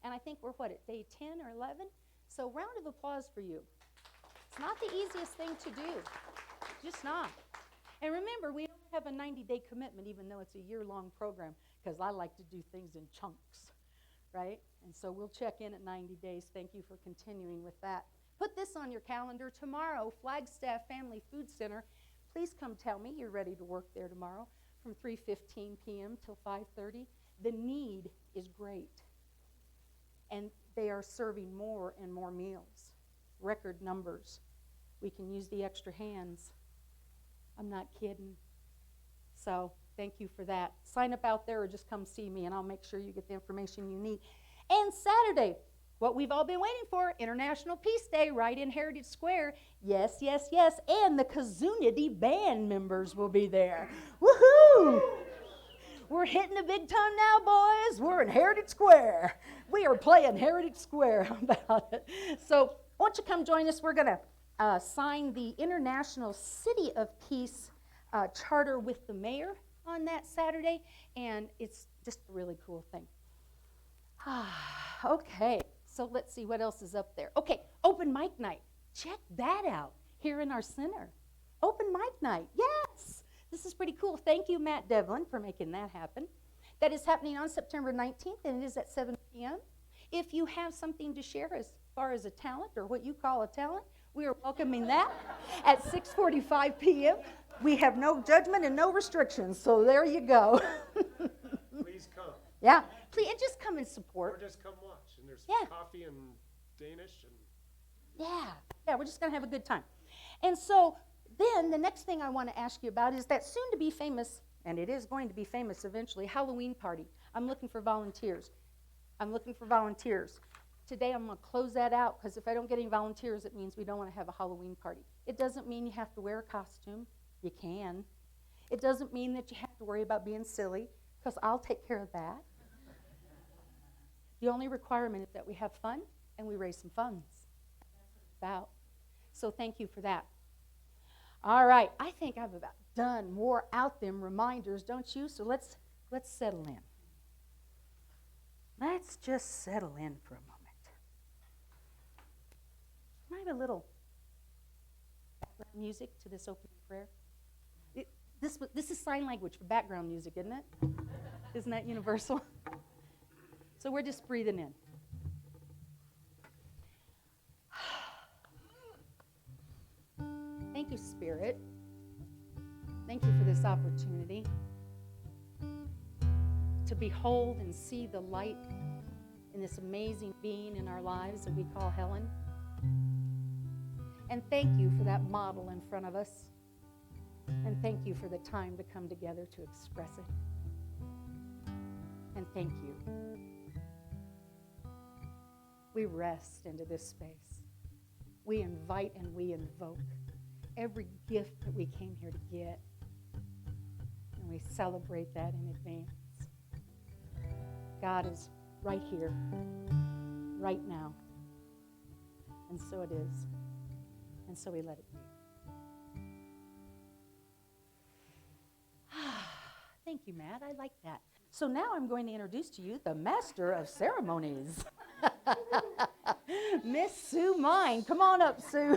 And I think we're, at day 10 or 11? So round of applause for you. It's not the easiest thing to do. Just not. And remember, we only have a 90-day commitment, even though it's a year-long program, because I like to do things in chunks, right? And so we'll check in at 90 days. Thank you for continuing with that. Put this on your calendar. Tomorrow, Flagstaff Family Food Center. Please come tell me you're ready to work there tomorrow from 3:15 p.m. till 5:30. The need is great. And they are serving more and more meals. Record numbers. We can use the extra hands. I'm not kidding. So thank you for that. Sign up out there or just come see me and I'll make sure you get the information you need. And Saturday, what we've all been waiting for, International Peace Day, right in Heritage Square. Yes, yes, yes. And the Kazunity band members will be there. Woohoo! We're hitting the big time now, boys. We're in Heritage Square. We are playing Heritage Square. How about it? So won't you come join us? We're going to sign the International City of Peace charter with the mayor on that Saturday. And it's just a really cool thing. Okay. So let's see what else is up there. Okay, open mic night. Check that out here in our center. Open mic night, yes. This is pretty cool. Thank you, Matt Devlin, for making that happen. That is happening on September 19th, and it is at 7 p.m. If you have something to share as far as a talent, or what you call a talent, we are welcoming that at 6:45 p.m. We have no judgment and no restrictions, so there you go. Please come. Yeah, please, and just come and support. Or just come watch. And there's coffee and Danish. And Yeah, we're just going to have a good time. And so then the next thing I want to ask you about is that soon-to-be famous, and it is going to be famous eventually, Halloween party. I'm looking for volunteers. Today I'm going to close that out because if I don't get any volunteers, it means we don't want to have a Halloween party. It doesn't mean you have to wear a costume. You can. It doesn't mean that you have to worry about being silly because I'll take care of that. The only requirement is that we have fun and we raise some funds. About. So thank you for that. All right, I think I've about done more out them reminders, don't you? So let's settle in. Let's just settle in for a moment. Can I have a little background music to this opening prayer? This is sign language for background music, isn't it? Isn't that universal? So we're just breathing in. Thank you, Spirit. Thank you for this opportunity to behold and see the light in this amazing being in our lives that we call Helen. And thank you for that model in front of us. And thank you for the time to come together to express it. And thank you. We rest into this space. We invite and we invoke every gift that we came here to get. And we celebrate that in advance. God is right here, right now. And so it is. And so we let it be. Thank you, Matt. I like that. So now I'm going to introduce to you the Master of Ceremonies, Miss Sue Mine. Come on up, Sue.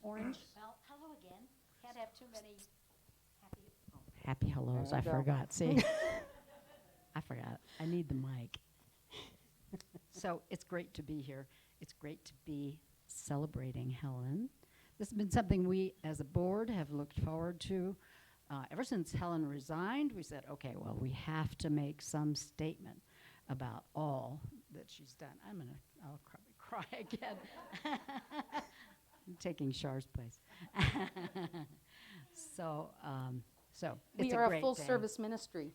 Orange. Well, hello again. Can't have too many happy hellos. I forgot. See, I forgot. I need the mic. So it's great to be here. It's great to be celebrating Helen. This has been something we, as a board, have looked forward to. Ever since Helen resigned, we said, okay, well, we have to make some statement about all that she's done. I'll probably cry again. I'm taking Char's place. So We it's are a great full day. service ministry.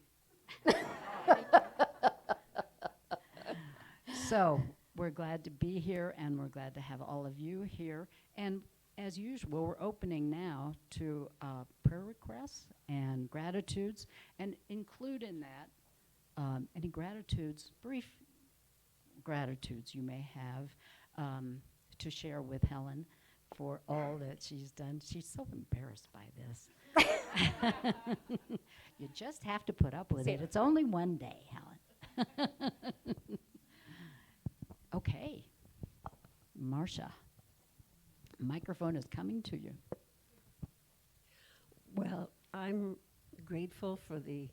So we're glad to be here, and we're glad to have all of you here. And as usual, we're opening now to prayer requests and gratitudes, and include in that any gratitudes, brief gratitudes you may have to share with Helen for all that she's done. She's so embarrassed by this. You just have to put up with Say it. it. It's only one day, Helen. Okay. Marcia, microphone is coming to you. Well, I'm grateful for the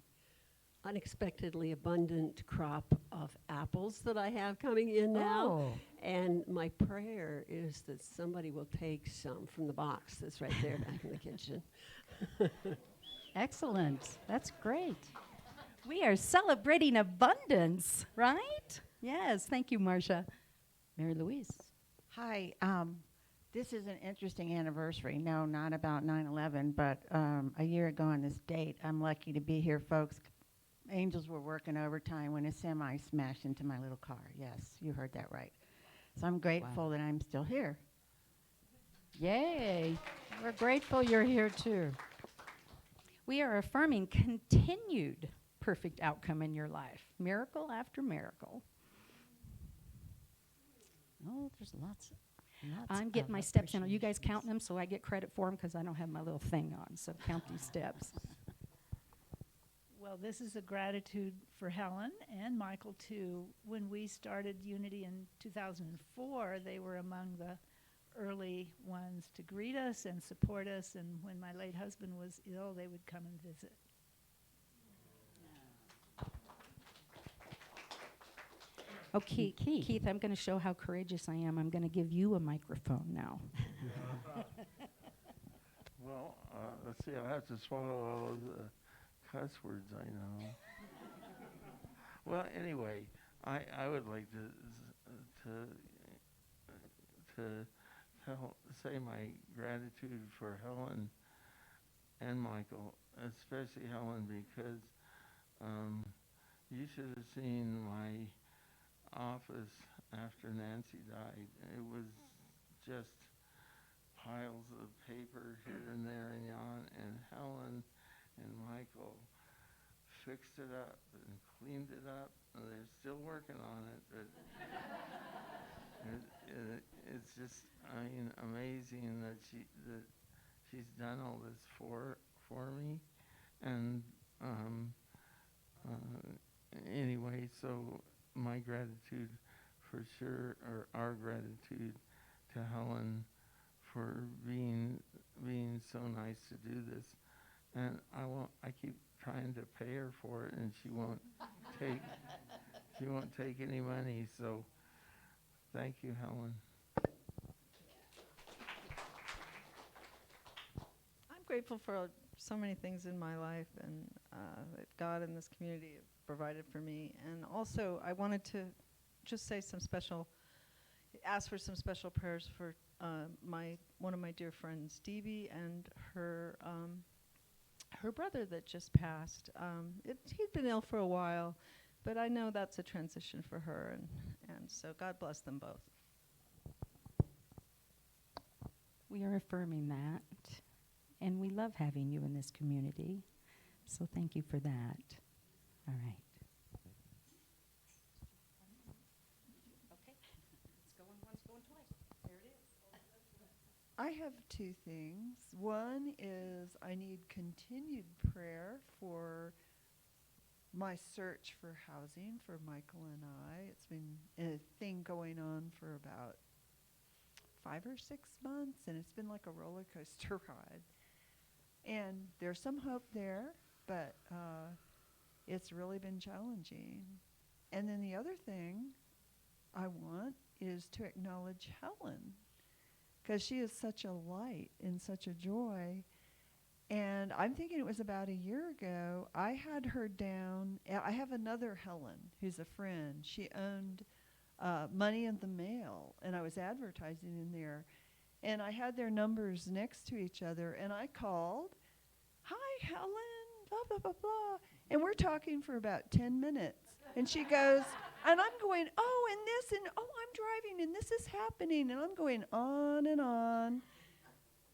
unexpectedly abundant crop of apples that I have coming in now. Oh. And my prayer is that somebody will take some from the box that's right there back in the kitchen. Excellent. That's great. We are celebrating abundance, right? Yes, thank you, Marcia. Mary Louise. Hi, this is an interesting anniversary. No, not about 9/11, but a year ago on this date, I'm lucky to be here, folks. Angels were working overtime when a semi smashed into my little car. Yes, you heard that right. So I'm grateful that I'm still here. Yay. We're grateful you're here too. We are affirming continued perfect outcome in your life, miracle after miracle. Oh, there's lots. I'm getting my steps in. Are you guys counting them so I get credit for them? Because I don't have my little thing on, so count these steps. Well, this is a gratitude for Helen and Michael, too. When we started Unity in 2004, they were among the early ones to greet us and support us, and when my late husband was ill, they would come and visit. Okay, Keith, I'm going to show how courageous I am. I'm going to give you a microphone now. Well, let's see, I'll have to swallow all of the cuss words I know. Well, anyway, I would like to say my gratitude for Helen and Michael, especially Helen, because you should have seen my office after Nancy died. It was just piles of paper here and there and yon, and Helen and Michael fixed it up and cleaned it up. And they're still working on it, but it's just, I mean, amazing that she's done all this for me. And anyway, so my gratitude for sure, or our gratitude to Helen for being so nice to do this. And I keep trying to pay her for it, and she won't take any money. So thank you, Helen. I'm grateful for so many things in my life, and that God and this community have provided for me. And also, I wanted to just say ask for some special prayers for one of my dear friends, Stevie, and her brother that just passed. He'd been ill for a while, but I know that's a transition for her, and so God bless them both. We are affirming that, and we love having you in this community, so thank you for that. All right. Okay. It's going once, going twice. There it is. I have two things. One is I need continued prayer for my search for housing for Michael and I. It's been a thing going on for about 5 or 6 months, and it's been like a roller coaster ride. And there's some hope there, but it's really been challenging. And then the other thing I want is to acknowledge Helen, because she is such a light and such a joy. And I'm thinking it was about a year ago, I had her down. I have another Helen who's a friend. She owned Money in the Mail, and I was advertising in there. And I had their numbers next to each other, and I called, "Hi, Helen, blah, blah, blah, blah." And we're talking for about 10 minutes. And she goes, and I'm going, "Oh, and this, and oh, I'm driving, and this is happening." And I'm going on and on,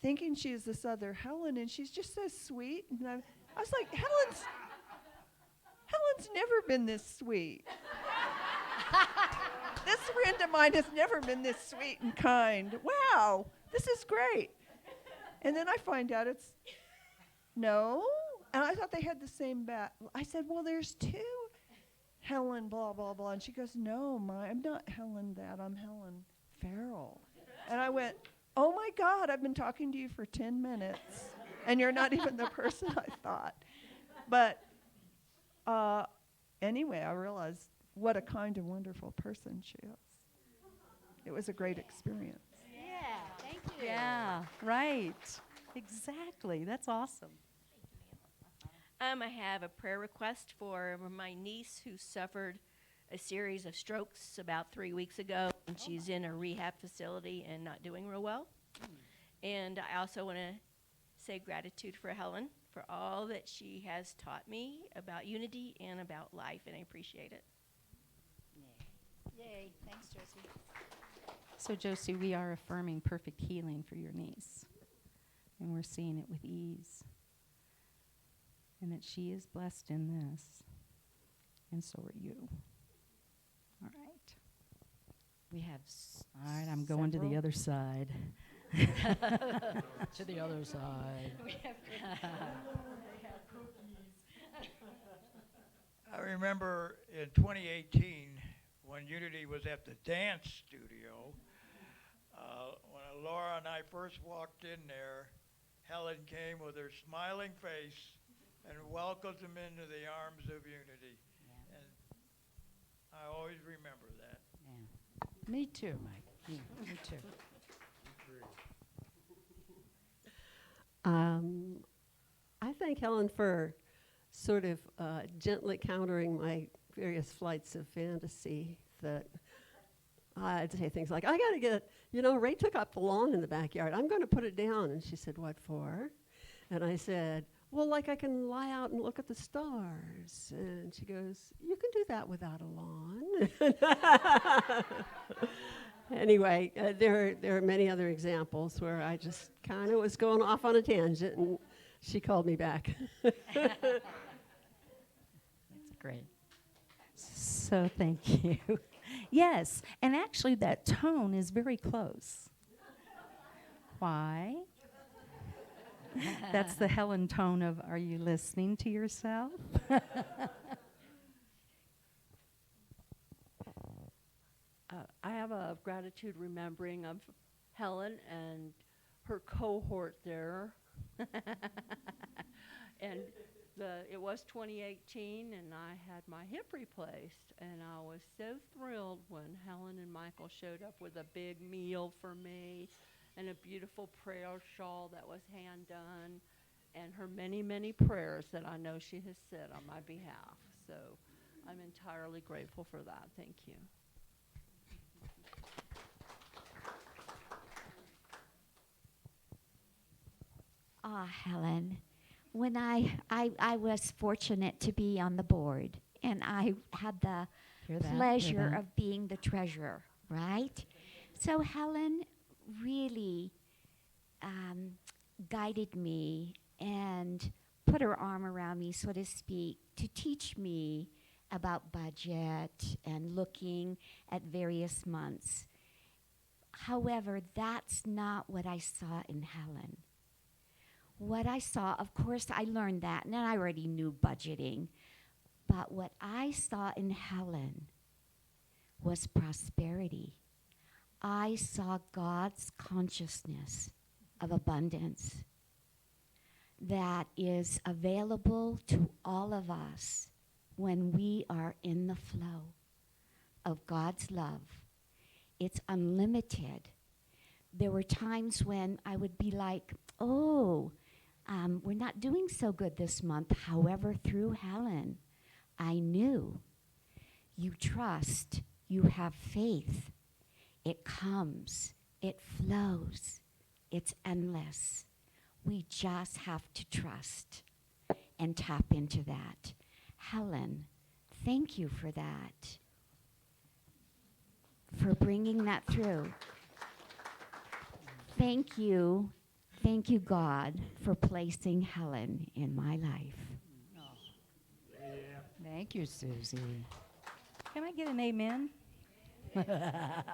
thinking she's this other Helen, and she's just so sweet. And I was like, Helen's never been this sweet. This friend of mine has never been this sweet and kind. Wow, this is great. And then I find out it's no. And I thought they had the same I said, well, there's two Helen blah, blah, blah. And she goes, no, I'm not Helen that. I'm Helen Ferrell. And I went, oh, my God, I've been talking to you for 10 minutes, and you're not even the person I thought. But anyway, I realized what a kind and wonderful person she is. It was a great experience. Yeah, thank you. Yeah, right. Exactly. That's awesome. I have a prayer request for my niece who suffered a series of strokes about 3 weeks ago, and she's in a rehab facility and not doing real well. And I also want to say gratitude for Helen for all that she has taught me about unity and about life, and I appreciate it. Yay. Thanks, Josie. So, Josie, we are affirming perfect healing for your niece, and we're seeing it with ease, and that she is blessed in this, and so are you. All right. We have All right, I'm going to the other side. to the other side. I remember in 2018 when Unity was at the dance studio, when Laura and I first walked in there, Helen came with her smiling face and welcomed them into the arms of Unity. Yeah. And I always remember that. Yeah. Me too, Mike. Yeah, me too. I thank Helen for sort of gently countering my various flights of fantasy that I'd say things like, I got to get, Ray took up the lawn in the backyard. I'm going to put it down. And she said, what for? And I said, well, like I can lie out and look at the stars. And she goes, you can do that without a lawn. Anyway, there are many other examples where I just kind of was going off on a tangent, and she called me back. That's great. So thank you. Yes, and actually that tone is very close. Why? That's the Helen tone of, are you listening to yourself? I have a gratitude remembering of Helen and her cohort there. And it was 2018, and I had my hip replaced, and I was so thrilled when Helen and Michael showed up with a big meal for me and a beautiful prayer shawl that was hand done, and her many, many prayers that I know she has said on my behalf. So I'm entirely grateful for that. Thank you. Helen, when I was fortunate to be on the board, and I had the pleasure of being the treasurer, right? So Helen really guided me and put her arm around me, so to speak, to teach me about budget and looking at various months. However, that's not what I saw in Helen. What I saw, of course, I learned that, and I already knew budgeting. But what I saw in Helen was prosperity. I saw God's consciousness of abundance that is available to all of us when we are in the flow of God's love. It's unlimited. There were times when I would be like, we're not doing so good this month. However, through Helen, I knew you trust, you have faith. It comes, it flows, it's endless. We just have to trust and tap into that. Helen, thank you for that, for bringing that through. Thank you, God, for placing Helen in my life. Thank you, Susie. Can I get an amen? That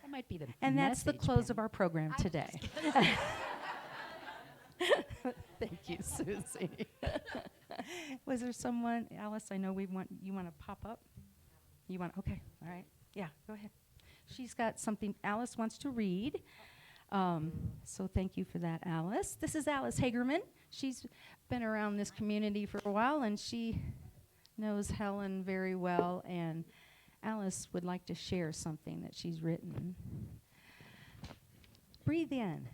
might be the And that's the message, close Penny. of our program today. Thank you, Susie. Was there someone, Alice, I know you want to pop up? You want, okay, all right. Yeah, go ahead. She's got something Alice wants to read. So thank you for that, Alice. This is Alice Hagerman. She's been around this community for a while, and she knows Helen very well, and Alice would like to share something that she's written. Breathe in.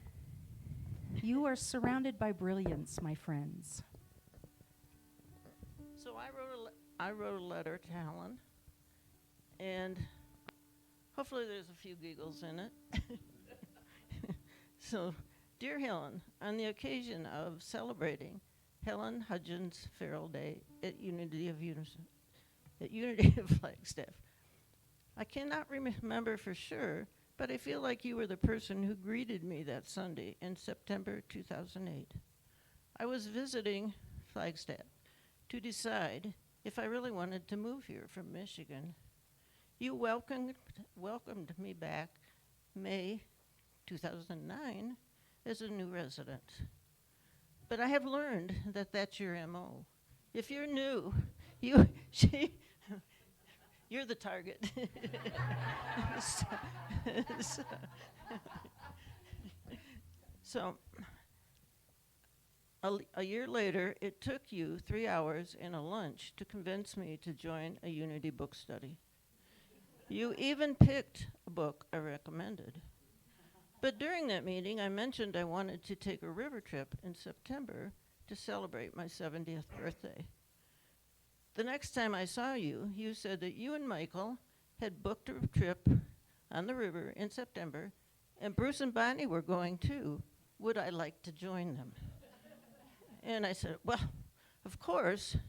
You are surrounded by brilliance, my friends. So I wrote a letter to Helen, and hopefully there's a few giggles in it. So, dear Helen, on the occasion of celebrating Helen Hudgens Ferrell Day at Unity of Flagstaff, I cannot remember for sure, but I feel like you were the person who greeted me that Sunday in September 2008. I was visiting Flagstaff to decide if I really wanted to move here from Michigan. You welcomed me back May 2009 as a new resident. But I have learned that that's your MO. If you're new, you're the target. So a year later, it took you 3 hours and a lunch to convince me to join a Unity book study. You even picked a book I recommended. But during that meeting, I mentioned I wanted to take a river trip in September to celebrate my 70th birthday. The next time I saw you, you said that you and Michael had booked a trip on the river in September, and Bruce and Bonnie were going too. Would I like to join them? And I said, well, of course, it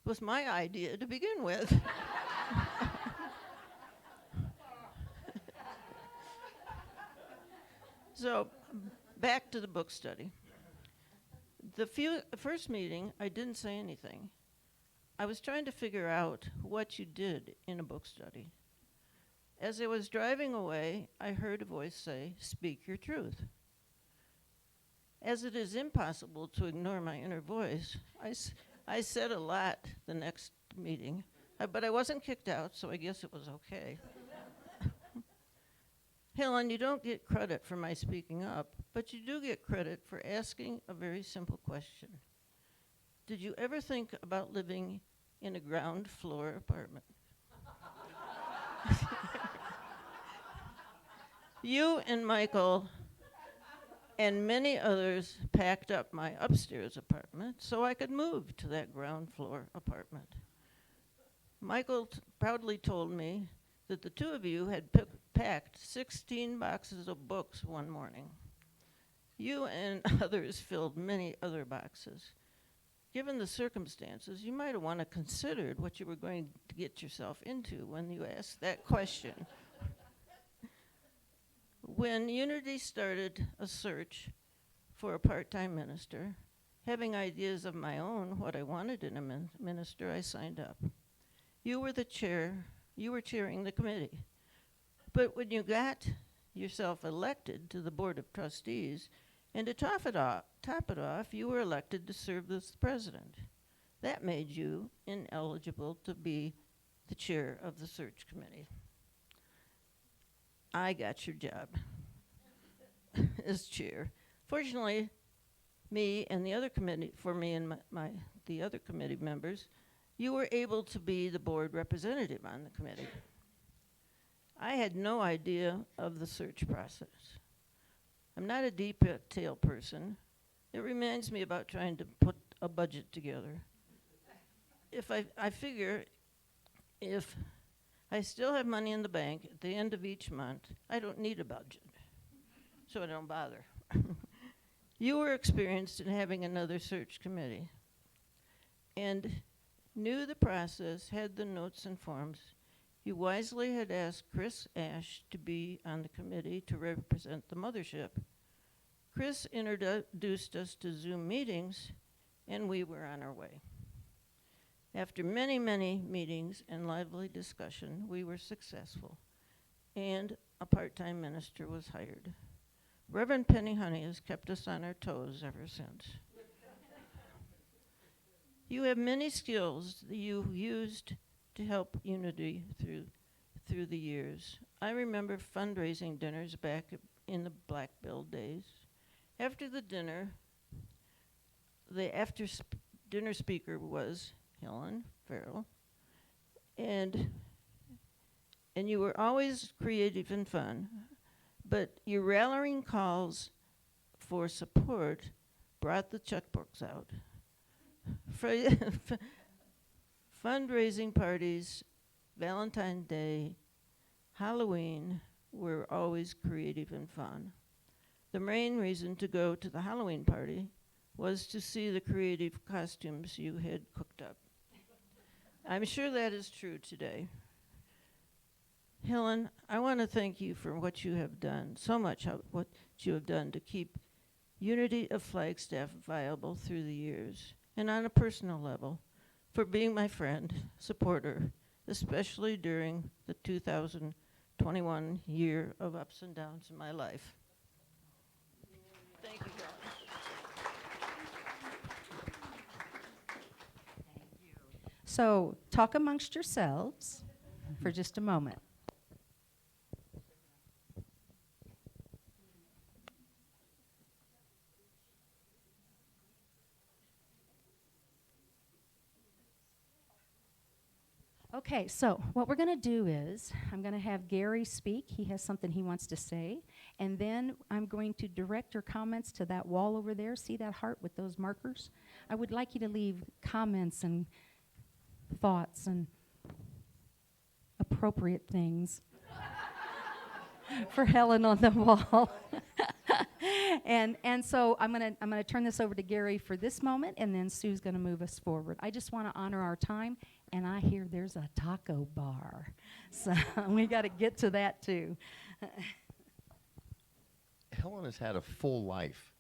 was my idea to begin with. So, back to the book study. The first meeting, I didn't say anything. I was trying to figure out what you did in a book study. As I was driving away, I heard a voice say, "Speak your truth." As it is impossible to ignore my inner voice, I said a lot the next meeting, but I wasn't kicked out, so I guess it was okay. Helen, you don't get credit for my speaking up, but you do get credit for asking a very simple question. Did you ever think about living in a ground floor apartment? You and Michael and many others packed up my upstairs apartment so I could move to that ground floor apartment. Michael proudly told me that the two of you had packed 16 boxes of books one morning. You and others filled many other boxes. Given the circumstances, you might have want to considered what you were going to get yourself into when you asked that question. When Unity started a search for a part-time minister, having ideas of my own what I wanted in a minister, I signed up. You were chairing the committee. But when you got yourself elected to the Board of Trustees, and to top it off, you were elected to serve as the president. That made you ineligible to be the chair of the search committee. I got your job as chair. Fortunately, the other committee members, you were able to be the board representative on the committee. I had no idea of the search process. I'm not a detail person. It reminds me about trying to put a budget together. I figure if I still have money in the bank at the end of each month, I don't need a budget, so I don't bother. You were experienced in having another search committee and knew the process, had the notes and forms. You wisely had asked Chris Ash to be on the committee to represent the mothership. Chris introduced us to Zoom meetings, and we were on our way. After many, many meetings and lively discussion, we were successful, and a part-time minister was hired. Reverend Penni Honey has kept us on our toes ever since. You have many skills that you used to help Unity through the years. I remember fundraising dinners back in the Black Bill days. After the dinner, the dinner speaker was Helen Ferrell, and you were always creative and fun, but your rallying calls for support brought the checkbooks out. Fundraising parties, Valentine's Day, Halloween were always creative and fun. The main reason to go to the Halloween party was to see the creative costumes you had cooked up. I'm sure that is true today. Helen, I want to thank you for what you have done, so much what you have done to keep Unity of Flagstaff viable through the years, and on a personal level, for being my friend, supporter, especially during the 2021 year of ups and downs in my life. Thank you, Helen. So talk amongst yourselves for just a moment. Okay, so what we're going to do is I'm going to have Gary speak. He has something he wants to say. And then I'm going to direct your comments to that wall over there. See that heart with those markers? I would like you to leave comments and thoughts and appropriate things for Helen on the wall. And so I'm gonna turn this over to Gary for this moment, and then Sue's gonna move us forward. I just want to honor our time, and I hear there's a taco bar, so we got to get to that too. Helen has had a full life,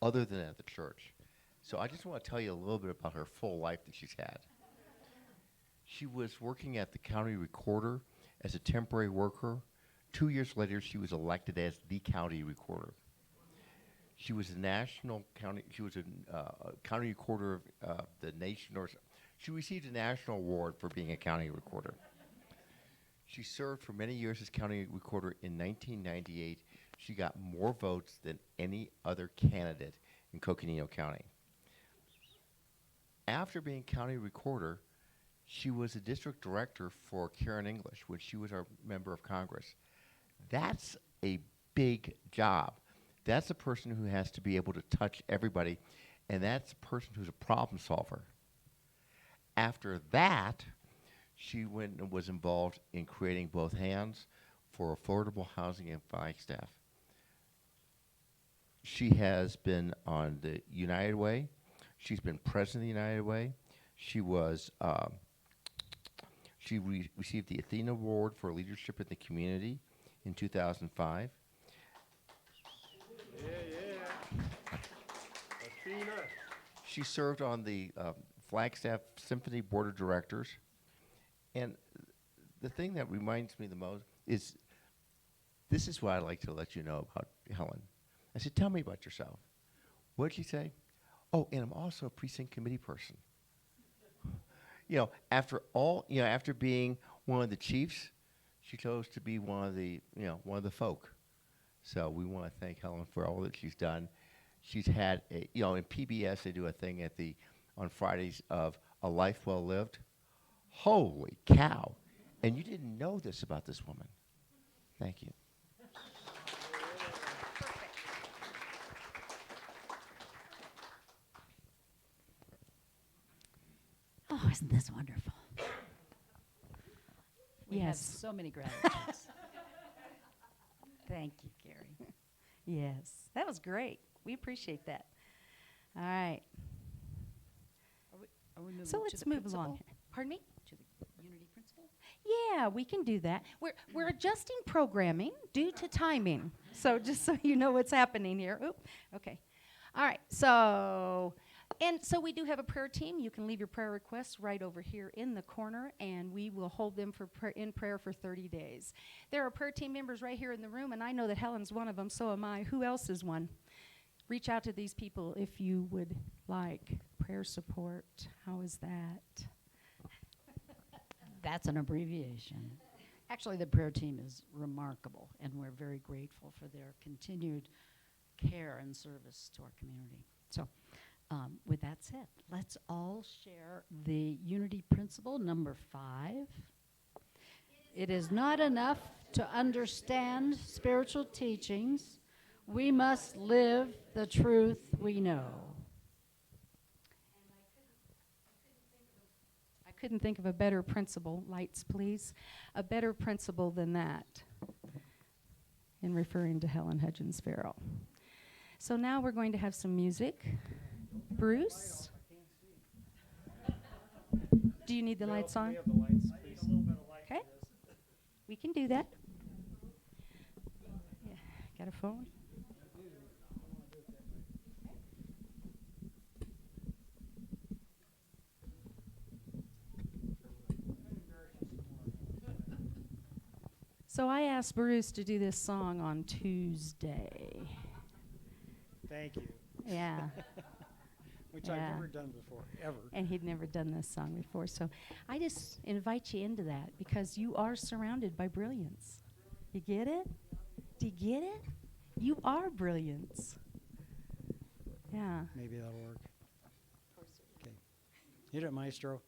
other than at the church. So I just want to tell you a little bit about her full life that she's had. She was working at the county recorder as a temporary worker. 2 years later, she was elected as the county recorder. She was a national county. She was a county recorder of the nation, or she received a national award for being a county recorder. She served for many years as county recorder. In 1998, she got more votes than any other candidate in Coconino County. After being county recorder, she was a district director for Karen English when she was our member of Congress. That's a big job. That's a person who has to be able to touch everybody, and that's a person who's a problem solver. After that, she went and was involved in creating both hands for affordable housing in Flagstaff. She has been on the United Way. She's been president of the United Way. She was received the Athena Award for leadership in the community in 2005. Athena. She served on the Flagstaff Symphony Board of Directors. And the thing that reminds me the most is, this is what I'd like to let you know about Helen. I said, tell me about yourself. What did she say? Oh, and I'm also a precinct committee person. After being one of the chiefs, she chose to be one of the folk. So we want to thank Helen for all that she's done. She's had in PBS they do a thing on Fridays of A Life Well Lived. Holy cow! And you didn't know this about this woman. Thank you. Oh, isn't this wonderful? We have Yes. so many gratitudes. Thank you, Gary. Yes, that was great. We appreciate that. All right. Are we moving So to let's the move principal? along. Pardon me? To the Unity principal? Yeah, we can do that. We're adjusting programming due to timing. So just so you know what's happening here. Oop. Okay. All right. So we do have a prayer team. You can leave your prayer requests right over here in the corner, and we will hold them in prayer for 30 days. There are prayer team members right here in the room, and I know that Helen's one of them. So am I. Who else is one? reach out to these people if you would like prayer support. How is that? That's an abbreviation. Actually, the prayer team is remarkable, and we're very grateful for their continued care and service to our community. So, with that said, let's all share the unity principle number 5. It is not enough to understand spiritual teachings. We must live the truth we know. I couldn't think of a better principle, lights please, a better principle than that in referring to Helen Hudgens Ferrell. So now we're going to have some music. Bruce? Do you need the lights on? Okay. We can do that. Yeah. Got a phone? So I asked Bruce to do this song on Tuesday. Thank you. Yeah. Which Yeah. I've never done before, ever. And he'd never done this song before. So I just invite you into that because you are surrounded by brilliance. You get it? Do you get it? You are brilliance. Yeah. Maybe that'll work. Okay. Hit it, maestro.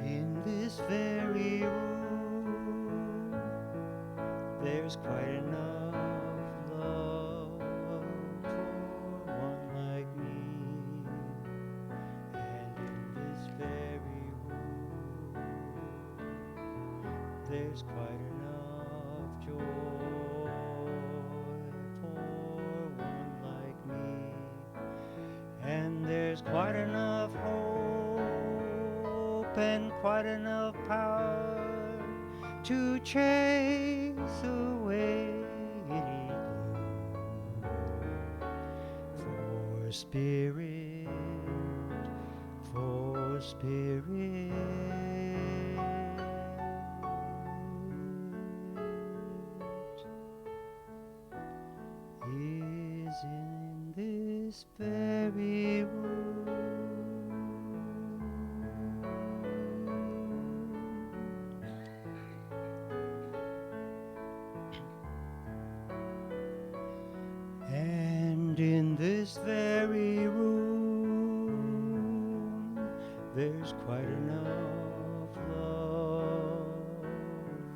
In this very room, there's quite enough love for one like me. And in this very room, there's quite enough joy for one like me. And there's quite enough hope and quite enough power to chase away any gloom. For spirit, is in this very room. And in this very room, there's quite enough love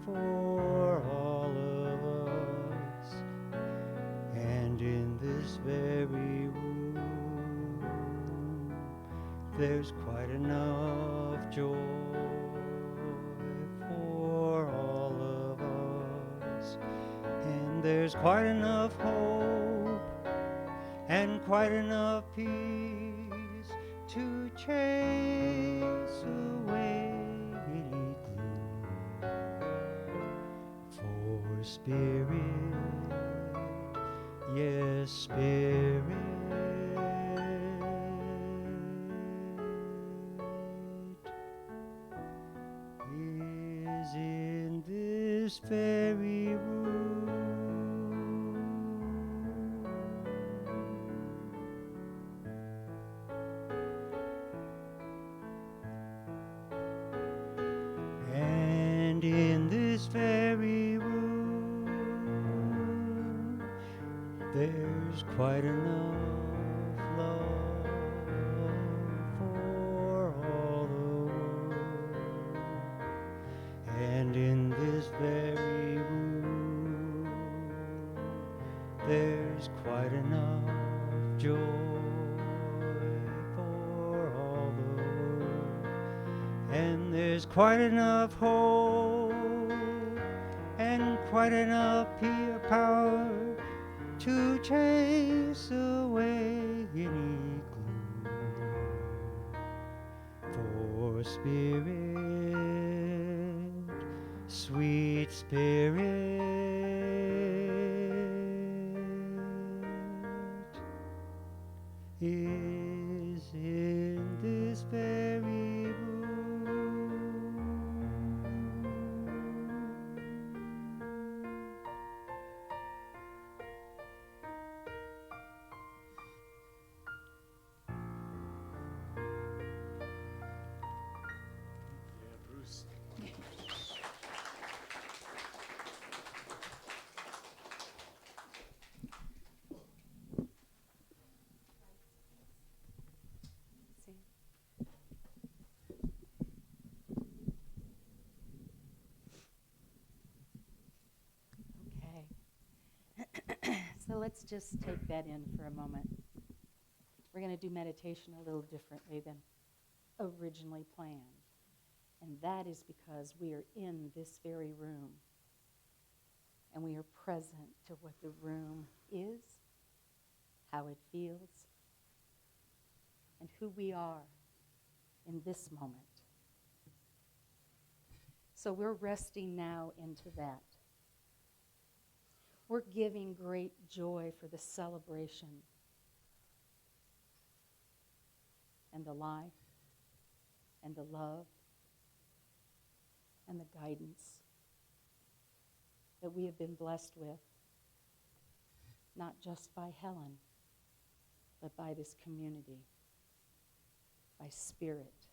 for all of us. And in this very room, there's quite enough joy for all of us. And there's quite enough hope and quite enough peace to chase away any gloom. For spirit, yes, spirit is in this very room. And in this very room, there's quite enough love for all the world. And in this very room, there's quite enough joy for all the world. And there's quite enough hope and quite enough power to chase away any gloom. For spirit, sweet spirit, let's just take that in for a moment. We're going to do meditation a little differently than originally planned. And that is because we are in this very room. And we are present to what the room is, how it feels, and who we are in this moment. So we're resting now into that. We're giving great joy for the celebration and the life and the love and the guidance that we have been blessed with, not just by Helen, but by this community, by spirit,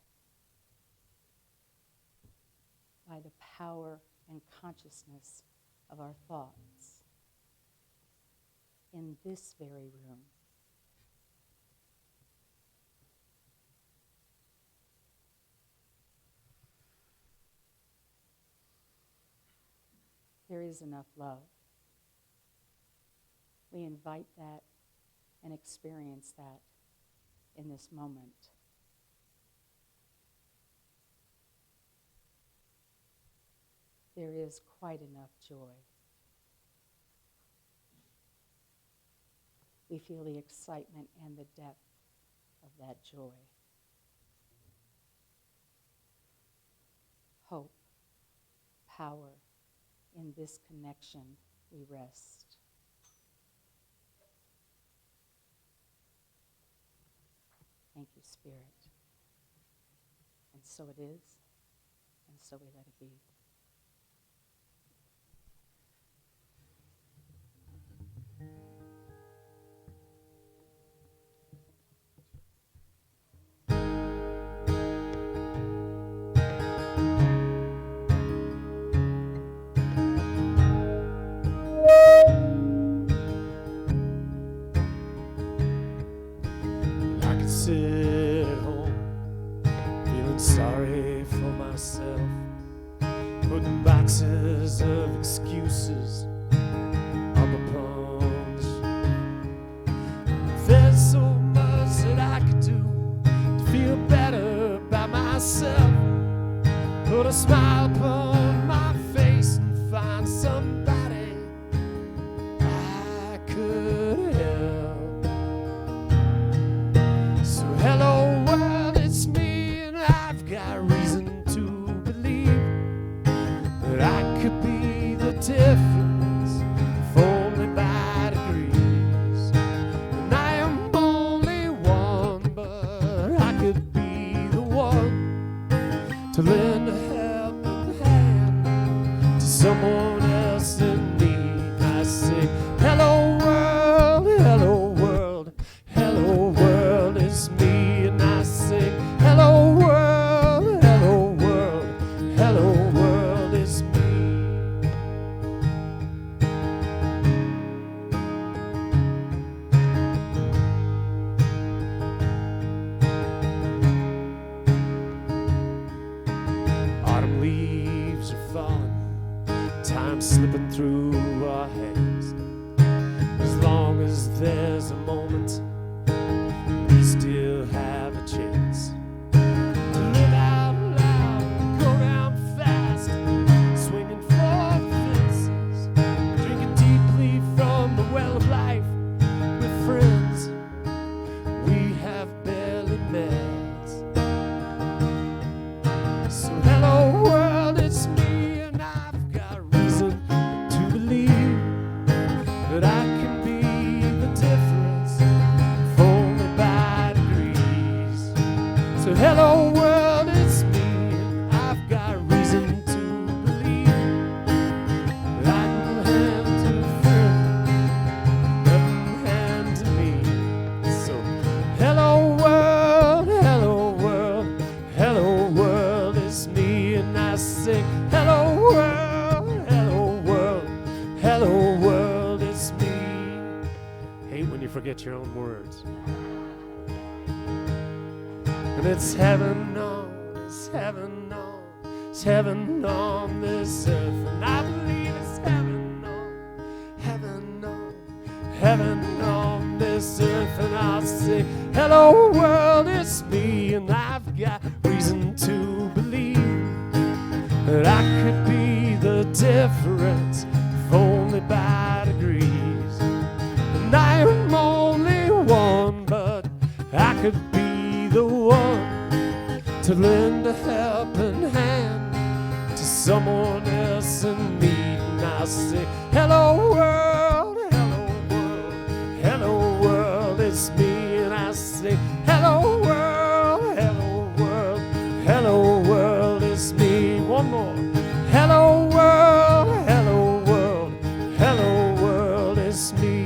by the power and consciousness of our thoughts in this very room. There is enough love. We invite that and experience that in this moment. There is quite enough joy. We feel the excitement and the depth of that joy. Hope, power, in this connection we rest. Thank you, Spirit. And so it is, and so we let it be. Sit at home, feeling sorry for myself, putting boxes of excuses up upon the shelf. There's so much that I could do to feel better about myself, put a smile upon my face and find somebody I could help. Hello world, it's me, and I've got reason to believe that I could be the difference, if only by degrees. And I am only one, but I could be the one to lend a helping hand to someone else in need. I say, hello world, hello world, hello world, it's me. Hello world, hello world, hello world, it's me. Autumn leaves are falling, time slipping through our hands. As long as there's a moment, we still have a chance. Hello world, it's me, and I've got reason to believe that I can hand to a friend, nothing hand to me. So hello world, hello world, hello world, it's me, and I sing hello world, hello world, hello world, it's me. Hate when you forget your own words. And it's heaven on, it's heaven on, it's heaven on this earth. And I believe it's heaven on, heaven on, heaven on this earth, and I'll say, hello world, it's me, and I've got reason to believe that I could be the difference, if only by degrees. And I am only one, but I could be the one to lend a helping hand to someone else in need. And I say, hello world, hello world, it's me. And I say, hello world, hello world, it's me. One more. Hello world, hello world, it's me.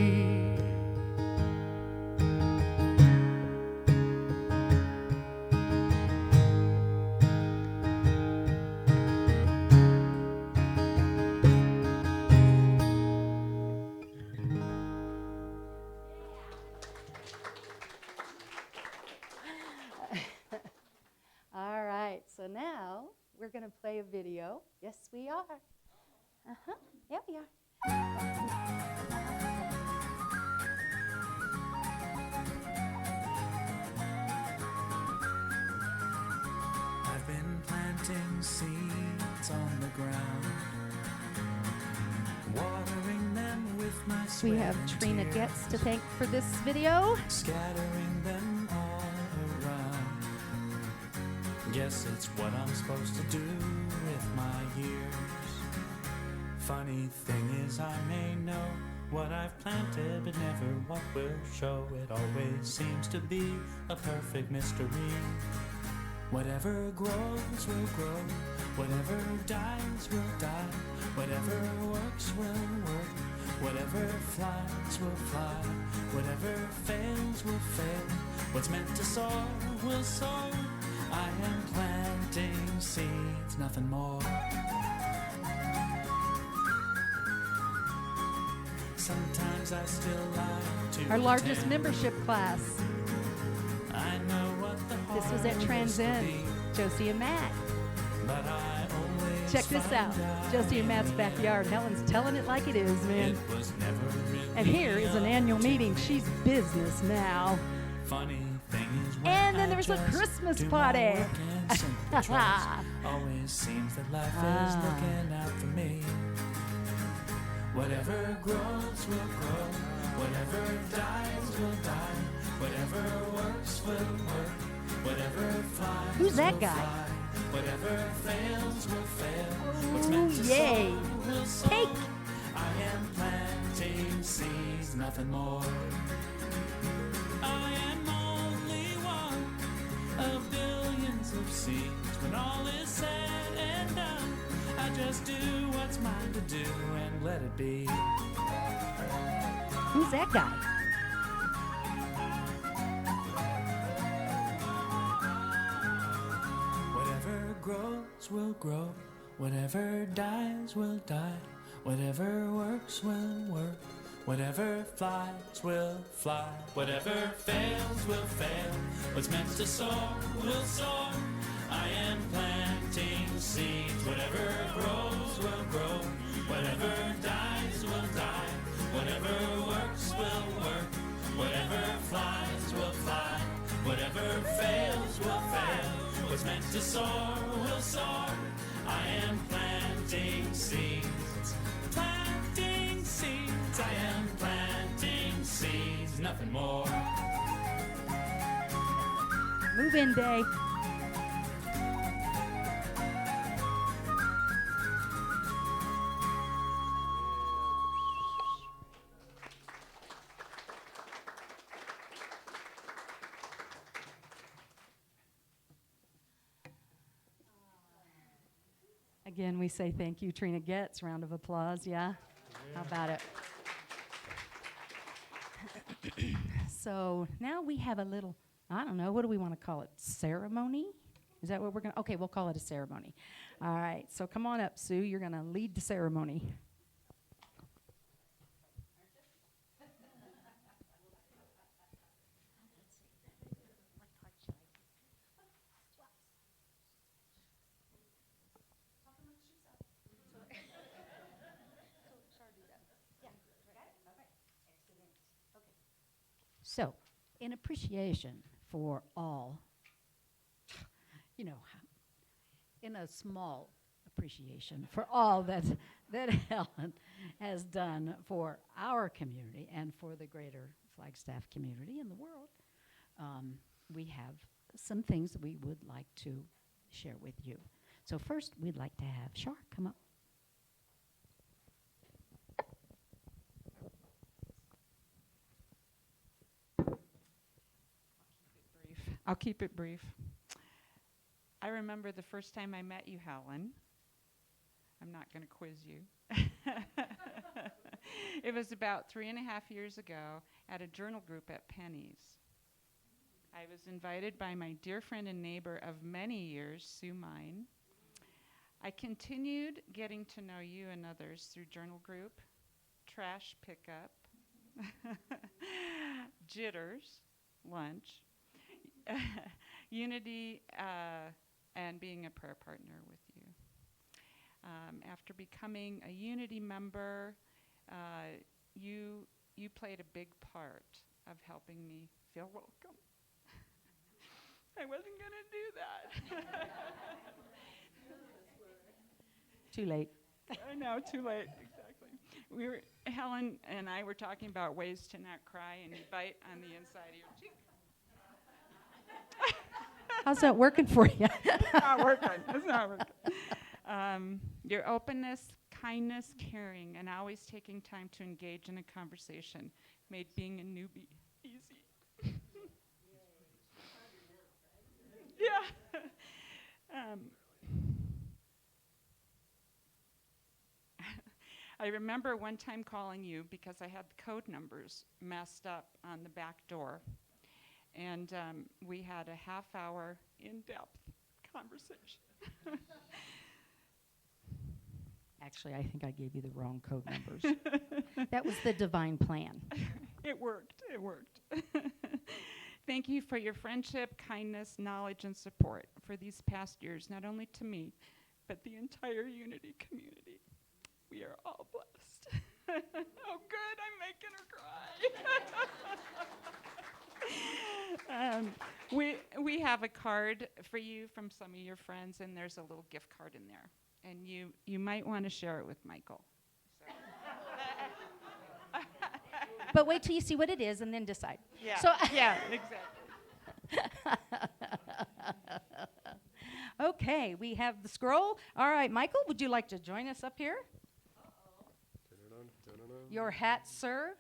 All right, so now we're going to play a video. Yes, we are. Uh-huh. Yeah, we are. I've been planting seeds on the ground, watering them with my sweat. We have Trina Getz to thank for this video. Scattering them all around. Guess it's what I'm supposed to do with my years. Funny thing is, I may know what I've planted, but never what will show. It always seems to be a perfect mystery. Whatever grows will grow, whatever dies will die, whatever works will work, whatever flies will fly, whatever fails will fail, what's meant to soar will soar. I am planting seeds, nothing more. Sometimes I still like to Our largest pretend. membership class. I know what the This was at heart Transcend, used to be, Josie and Matt. but I always Check this out. find Josie and Matt's backyard. Helen's telling it like it is, man. it was never really And here is an annual meeting. She's business now. funny thing is when And then I there was a just Christmas do my party. work in simple trust, always seems that life is looking out for me. Whatever grows will grow, whatever dies will die, whatever works will work, whatever flies Who's that will guy? fly, whatever fails will fail. What's Oh, meant to yay. soar will soar. Cake. I am planting seeds, nothing more. I am only one of billions of seeds. When all is said and done, I just do what's mine to do and let it be. Who's that guy? Whatever grows will grow, whatever dies will die, whatever works will work, whatever flies will fly, whatever fails will fail, what's meant to soar will soar. I am planting seeds, whatever grows will grow, whatever dies will die, whatever works will work, whatever flies will fly, whatever fails will fail, what's meant to soar will soar. I am planting seeds, planting seeds, I am planting seeds, nothing more. Move-in day. Again, we say thank you, Trina Getz. Round of applause, yeah? How about it? So now we have a little, I don't know, what do we want to call it? Ceremony? Is that what we're going to? Okay, we'll call it a ceremony. All right, so come on up, Sue. You're going to lead the ceremony. So, in appreciation for all, in a small appreciation for all that Helen has done for our community and for the greater Flagstaff community in the world, we have some things that we would like to share with you. So first, we'd like to have Shar come up. I'll keep it brief. I remember the first time I met you, Helen. I'm not going to quiz you. It was about 3.5 years ago at a journal group at Penni's. I was invited by my dear friend and neighbor of many years, Sue Mine. I continued getting to know you and others through journal group, trash pickup, jitters, lunch, unity, and being a prayer partner with you. After becoming a Unity member, you played a big part of helping me feel welcome. I wasn't going to do that. Too late. I know, too late, exactly. Helen and I were talking about ways to not cry, and you bite on the inside of your cheek. How's that working for you? It's not working. It's not working. Your openness, kindness, caring, and always taking time to engage in a conversation made being a newbie easy. Yeah. I remember one time calling you because I had the code numbers messed up on the back door. And we had a half-hour in-depth conversation. Actually, I think I gave you the wrong code numbers. That was the divine plan. It worked. It worked. Thank you for your friendship, kindness, knowledge, and support for these past years, not only to me, but the entire Unity community. We are all blessed. Oh, good. I'm making her cry. We have a card for you from some of your friends, and there's a little gift card in there. And you might want to share it with Michael. But wait till you see what it is and then decide. Yeah, So yeah, exactly. Okay, we have the scroll. All right, Michael, would you like to join us up here? Your hat, sir.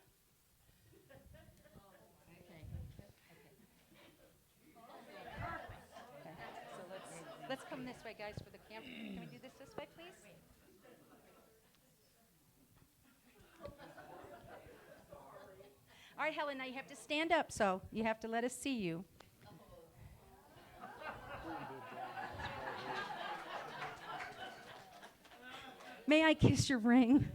So let's come this way, guys, for the camera. Can we do this way, please? All right, Helen, now you have to stand up, so you have to let us see you. May I kiss your ring?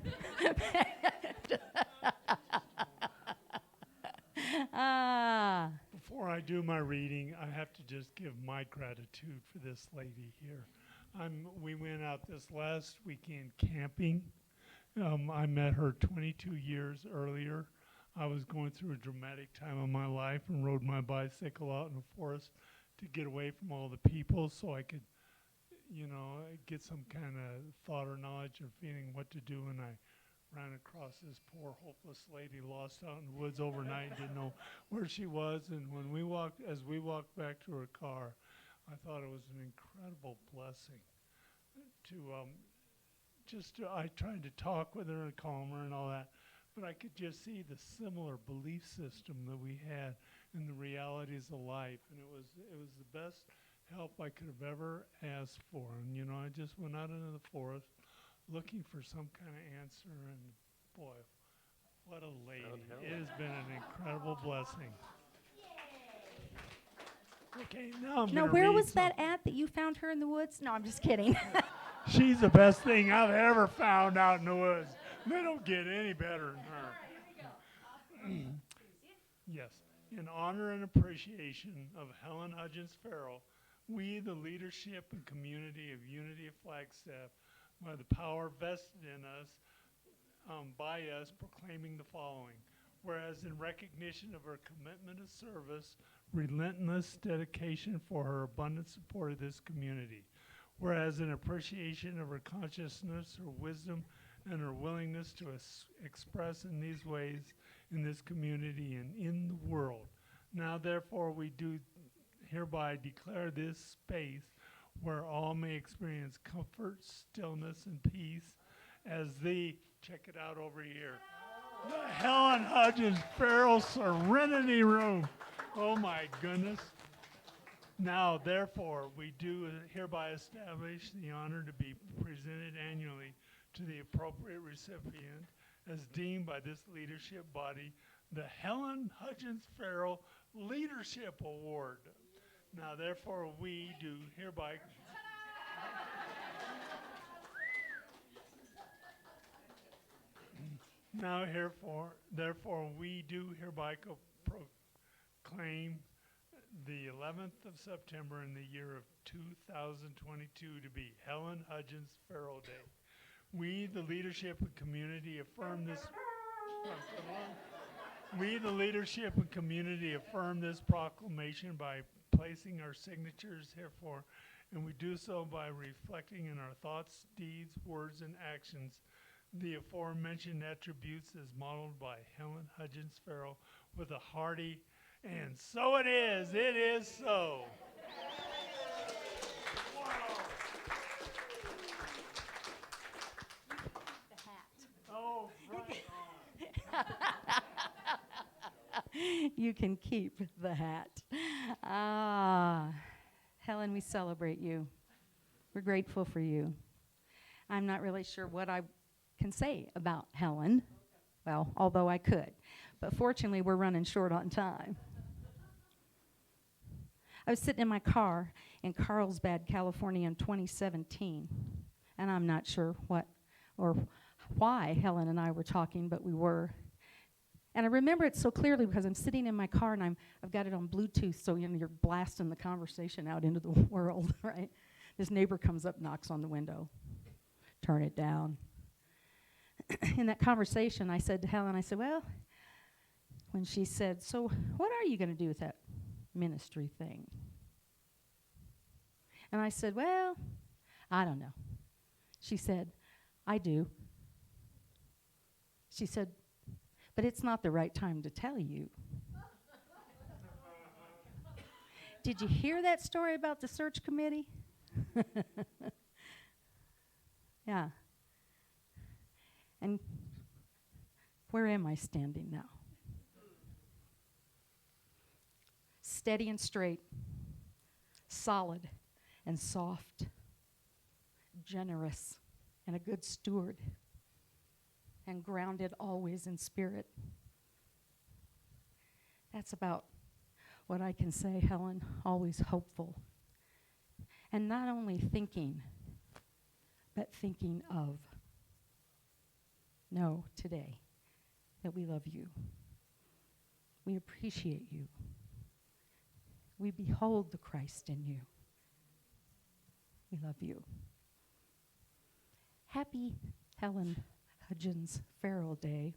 Before I do my reading, I have to just give my gratitude for this lady here. We went out this last weekend camping. I met her 22 years earlier. I was going through a dramatic time of my life and rode my bicycle out in the forest to get away from all the people so I could, get some kind of thought or knowledge or feeling what to do. And I ran across this poor, hopeless lady lost out in the woods overnight and didn't know where she was. And as we walked back to her car, I thought it was an incredible blessing I tried to talk with her and calm her and all that, but I could just see the similar belief system that we had in the realities of life, and it was the best help I could have ever asked for. And I just went out into the forest looking for some kind of answer, and boy, what a lady. It has been an incredible blessing. Okay, now where was that at that you found her in the woods? No, I'm just kidding. She's the best thing I've ever found out in the woods. They don't get any better than her. Yes. In honor and appreciation of Helen Hudgens Ferrell, we, the leadership and community of Unity of Flagstaff, by the power vested in us, by us, proclaiming the following. whereas in recognition of her commitment of service, relentless dedication for her abundant support of this community, whereas in appreciation of her consciousness, her wisdom, and her willingness to express in these ways in this community and in the world. Now, therefore, we do hereby declare this space where all may experience comfort, stillness, and peace as the, check it out over here, the Helen Hudgens Ferrell Serenity Room. Oh my goodness. Now, therefore, we do hereby establish the honor to be presented annually to the appropriate recipient as deemed by this leadership body, the Helen Hudgens Ferrell Leadership Award. Now, therefore, we do hereby... Now, therefore, we do hereby proclaim the 11th of September in the year of 2022 to be Helen Hudgens Ferrell Day. We, the leadership and community, affirm this. We, the leadership and community, affirm this proclamation by placing our signatures herefore, and we do so by reflecting in our thoughts, deeds, words, and actions the aforementioned attributes as modeled by Helen Hudgens Ferrell with a hearty, and so it is so. Oh, right on. You can keep the hat. Helen, we celebrate you. We're grateful for you. I'm not really sure what I can say about Helen. Well, although I could. But fortunately, we're running short on time. I was sitting in my car in Carlsbad, California in 2017. And I'm not sure what or why Helen and I were talking, but we were. And I remember it so clearly because I'm sitting in my car and I've got it on Bluetooth, so you're blasting the conversation out into the world, right? This neighbor comes up, knocks on the window. Turn it down. In that conversation, I said to Helen, I said, well, when she said, so what are you going to do with that ministry thing? And I said, well, I don't know. She said, I do. She said, but it's not the right time to tell you. Did you hear that story about the search committee? Yeah. And where am I standing now? Steady and straight, solid and soft, generous and a good steward, and grounded always in spirit. That's about what I can say, Helen, always hopeful. And not only thinking, but thinking of. Know today that we love you. We appreciate you. We behold the Christ in you. We love you. Happy Helen Hudgens Ferrell Day.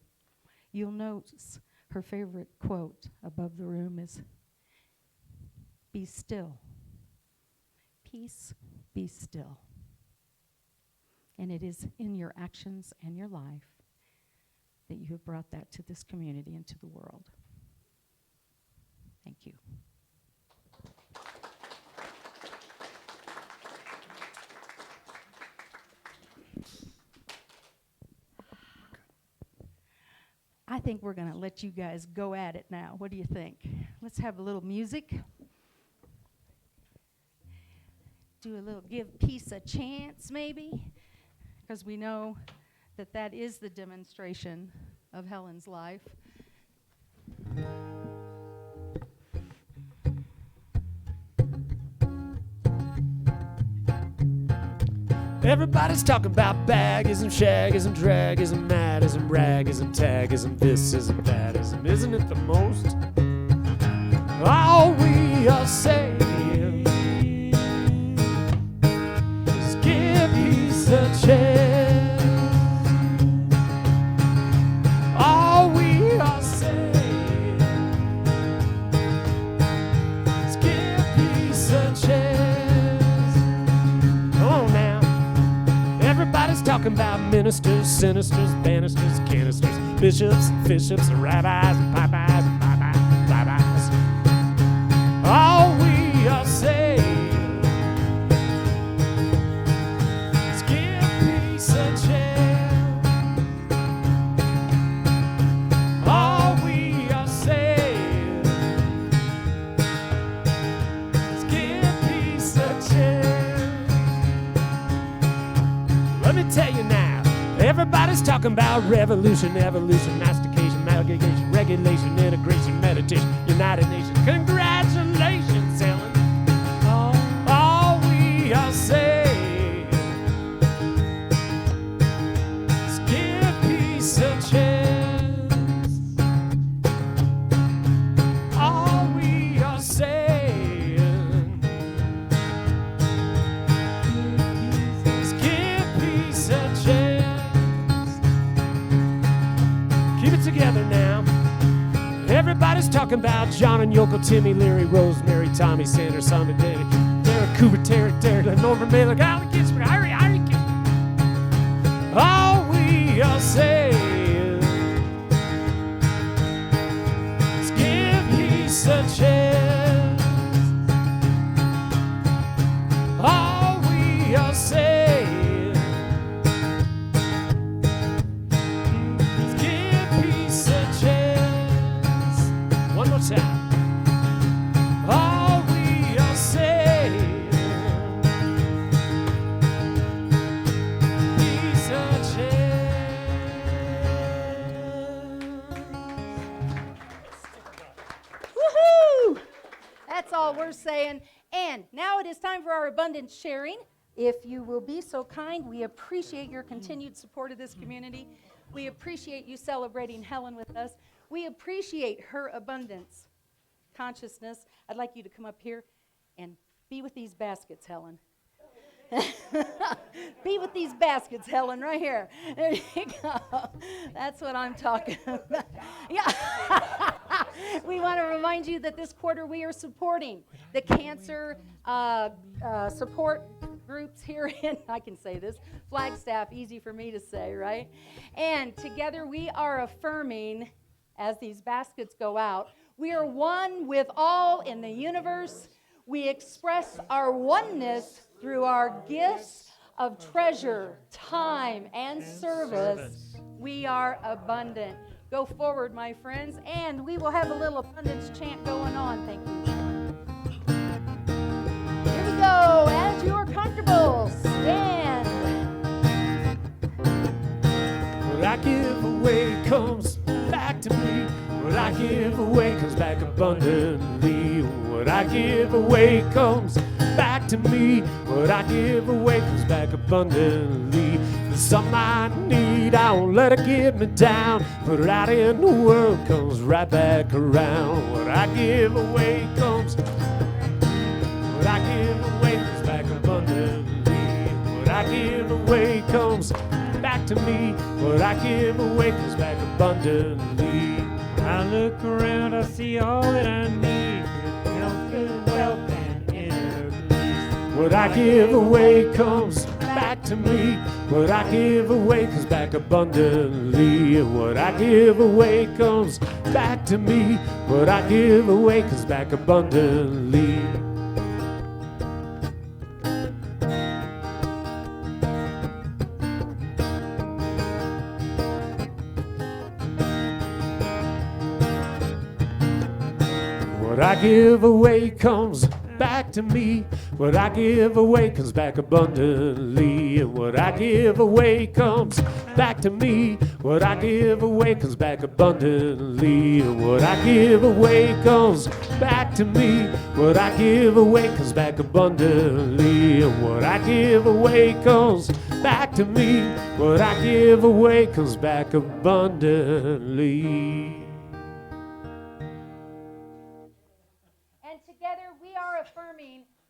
You'll notice her favorite quote above the room is, be still. Peace, be still. And it is in your actions and your life that you have brought that to this community and to the world. Thank you. I think we're going to let you guys go at it now. What do you think? Let's have a little music. Do a little give peace a chance, maybe, because we know that that is the demonstration of Helen's life. Everybody's talking about bagism, shagism, dragism, madism, ragism, tagism, thisism, thatism. Isn't it the most? All we are saying is give peace a chance. All we are saying talking about ministers, sinisters, banisters, canisters, bishops and fishops and rabbis and Popeyes and Popeyes. All we are saying is give peace a chance. All we are saying is give peace a chance. Let me tell you now, everybody's talking about revolution, evolution, mastication, malgation, regulation, integration, meditation, United Nations. Congratulations, Helen. All we are saying is give peace a chance. All we are saying is give peace a chance. Keep it together now. Everybody's talking about John and Yoko, Timmy, Leary, Rosemary, Tommy, Sanders, Simon, David, Derek, Cooper, Terry, Norman, Mailer, Alan Ginsberg, Harry Ginsberg. All we are saying is give peace a chance. All we are saying is give peace a chance. One more time. All we are saying, peace a Woohoo! That's all we're saying. And now it is time for our abundance sharing. If you will be so kind, we appreciate your continued support of this community. We appreciate you celebrating Helen with us. We appreciate her abundance consciousness. I'd like you to come up here and be with these baskets, Helen. Be with these baskets, Helen, right here. There you go. That's what I'm talking about. Yeah. We want to remind you that this quarter we are supporting the cancer support groups here in, I can say this, Flagstaff, easy for me to say, right? And together we are affirming, as these baskets go out, we are one with all in the universe. We express our oneness through our gifts of treasure, time, and service. We are abundant. Go forward, my friends, and we will have a little abundance chant going on. Thank you. Here we go. As you are comfortable, stand. What I give away comes back to me. What I give away comes back abundantly. What I give away comes back to me. What I give away comes back abundantly. There's something I need, I won't let it get me down. Put it out in the world, comes right back around. What I give away comes, what I give away comes back abundantly. What I give away comes back to me. What I give away comes back abundantly. I look around, I see all that I need. Health, good wealth, and inner peace. What I give away comes back to me. What I give away comes back abundantly. What I give away comes back to me. What I give away comes back abundantly. What I give away comes back to me. What I give away comes back abundantly. What I give away comes back to me. What I give away comes back abundantly. What I give away comes back to me. What I give away comes back abundantly. What I give away comes back to me. What I give away comes back abundantly.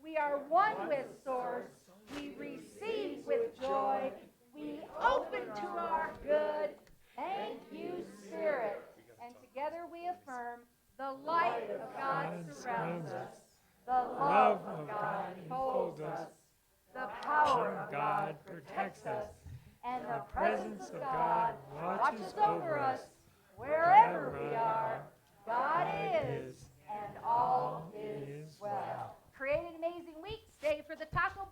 We are one with Source. We receive with joy. We open to our good. Thank you, Spirit. And together we affirm the light of God surrounds us. The love of God holds us. The power of God protects us. and the presence of God watches over us wherever we are. God is, and all is well. Create an amazing week. Stay for the taco